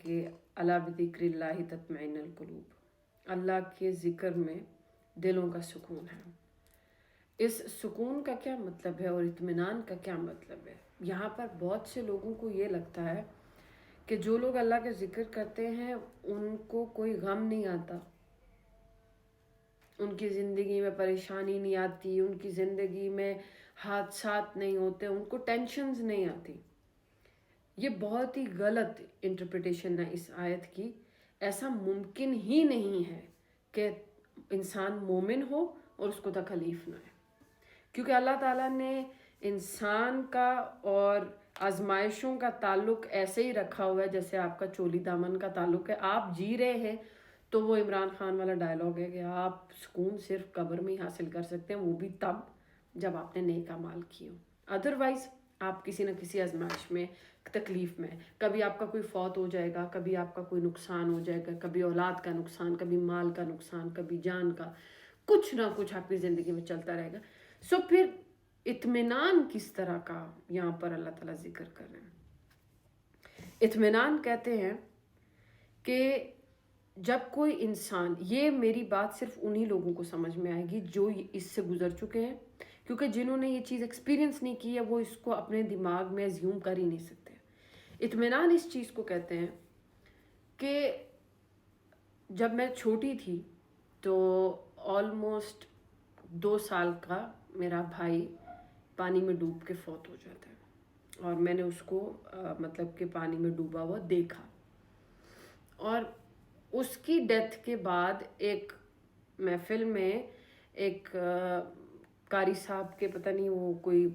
کہ अला बिज़िक्रिल्लाहि तत्मइन्नुल क़ुलूब, अल्लाह के ज़िक्र में दिलों का सुकून है। इस सुकून का क्या मतलब है और इत्मीनान का क्या मतलब है? यहाँ पर बहुत से लोगों को ये लगता है कि जो लोग अल्लाह के ज़िक्र करते हैं उनको कोई गम नहीं आता, उनकी ज़िंदगी में परेशानी नहीं आती, उनकी ज़िंदगी में हादसात नहीं होते, उनको टेंशन्स नहीं आती। ये बहुत ही गलत इंटरप्रिटेशन है इस आयत की। ऐसा मुमकिन ही नहीं है कि इंसान मोमिन हो और उसको तकलीफ़ ना है, क्योंकि अल्लाह ताला ने इंसान का और आजमाइशों का ताल्लुक ऐसे ही रखा हुआ है जैसे आपका चोली दामन का ताल्लुक है। आप जी रहे हैं तो वो इमरान खान वाला डायलॉग है कि आप सुकून सिर्फ कब्र में ही हासिल कर सकते हैं, वो भी तब जब आपने नेक अमाल किए हो। अदरवाइज आप किसी न किसी आजमाइश में, तकलीफ़ में, कभी आपका कोई फौत हो जाएगा, कभी आपका कोई नुकसान हो जाएगा, कभी औलाद का नुकसान, कभी माल का नुकसान, कभी जान का, कुछ ना कुछ आपकी ज़िंदगी में चलता रहेगा। सो फिर इत्मीनान किस तरह का यहाँ पर अल्लाह ताला जिक्र कर रहे हैं। इत्मीनान कहते हैं कि जब कोई इंसान, ये मेरी बात सिर्फ उन्हीं लोगों को समझ में आएगी जो इससे गुजर चुके हैं, क्योंकि जिन्होंने ये चीज़ एक्सपीरियंस नहीं की है वो इसको अपने दिमाग में एज्यूम कर ही नहीं सकते। इत्मीनान इस चीज़ को कहते हैं कि जब मैं छोटी थी तो ऑलमोस्ट 2 साल का मेरा भाई पानी में डूब के फौत हो जाता है और मैंने उसको मतलब कि पानी में डूबा हुआ देखा। और उसकी डेथ के बाद एक महफिल में एक कारी साहब के, पता नहीं वो कोई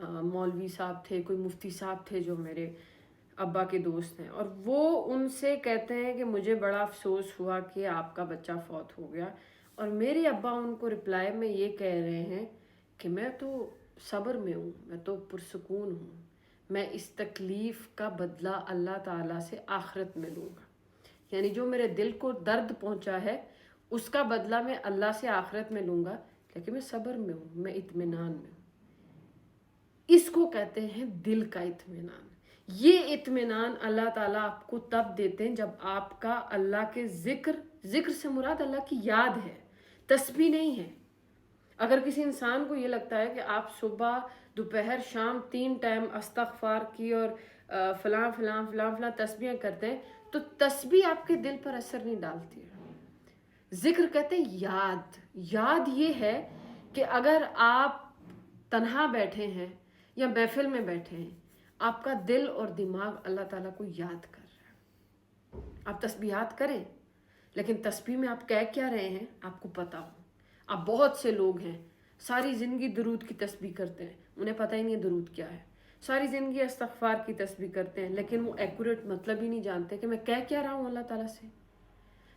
मौलवी साहब थे, कोई मुफ्ती साहब थे जो मेरे अब्बा के दोस्त हैं, और वो उनसे कहते हैं कि मुझे बड़ा अफसोस हुआ कि आपका बच्चा फौत हो गया। और मेरे अब्बा उनको रिप्लाई में ये कह रहे हैं कि मैं तो सब्र में हूँ, मैं तो पुरसुकून हूँ, मैं इस तकलीफ़ का बदला अल्लाह ताला से आखिरत में लूँगा। यानी जो मेरे दिल को दर्द पहुँचा है उसका बदला मैं अल्लाह से आखिरत में लूँगा, लेकिन मैं सब्र में हूँ, मैं इत्मीनान में हूँ। इसको कहते हैं दिल का इत्मीनान। ये इत्मीनान अल्लाह ताला आपको तब देते हैं जब आपका अल्लाह के जिक्र से मुराद अल्लाह की याद है, तस्बीह नहीं है। अगर किसी इंसान को ये लगता है कि आप सुबह दोपहर शाम 3 टाइम अस्तगफार की और फलां फलां फलां फलां तस्बीह करते हैं तो तस्बीह आपके दिल पर असर नहीं डालती है। जिक्र कहते हैं याद ये है कि अगर आप तन्हा बैठे हैं या महफिल में बैठे हैं, आपका दिल और दिमाग अल्लाह ताला को याद कर रहा है। आप तस्बीहात करें, लेकिन तस्बीह में आप कह क्या रहे हैं आपको पता हो। अब बहुत से लोग हैं सारी ज़िंदगी दरूद की तस्बीह करते हैं, उन्हें पता ही नहीं है दरूद क्या है। सारी ज़िंदगी इस्तग़फ़ार की तस्बीह करते हैं, लेकिन वो एक्यूरेट मतलब ही नहीं जानते कि मैं कह क्या रहा हूँ अल्लाह ताला से।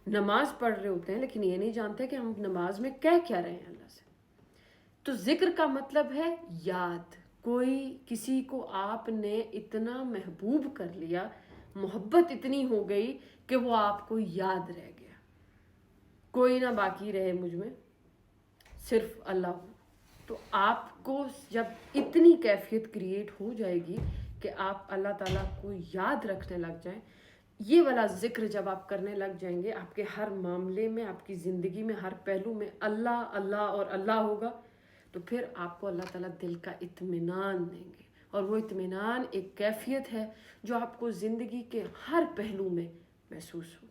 नमाज पढ़ रहे होते हैं लेकिन ये नहीं जानते कि हम नमाज में कह क्या रहे हैं अल्लाह से। तो जिक्र का मतलब है याद। कोई किसी को आपने इतना महबूब कर लिया, मोहब्बत इतनी हो गई कि वो आपको याद रह गया, कोई ना बाकी रहे मुझ में, सिर्फ अल्लाह हो। तो आपको जब इतनी कैफियत क्रिएट हो जाएगी कि आप अल्लाह ताला को याद रखने लग जाएं, ये वाला जिक्र जब आप करने लग जाएंगे, आपके हर मामले में, आपकी ज़िंदगी में, हर पहलू में अल्लाह अल्लाह और अल्लाह होगा, तो फिर आपको अल्लाह ताला दिल का इत्मीनान देंगे। और वो इत्मीनान एक कैफियत है जो आपको ज़िंदगी के हर पहलू में महसूस हो।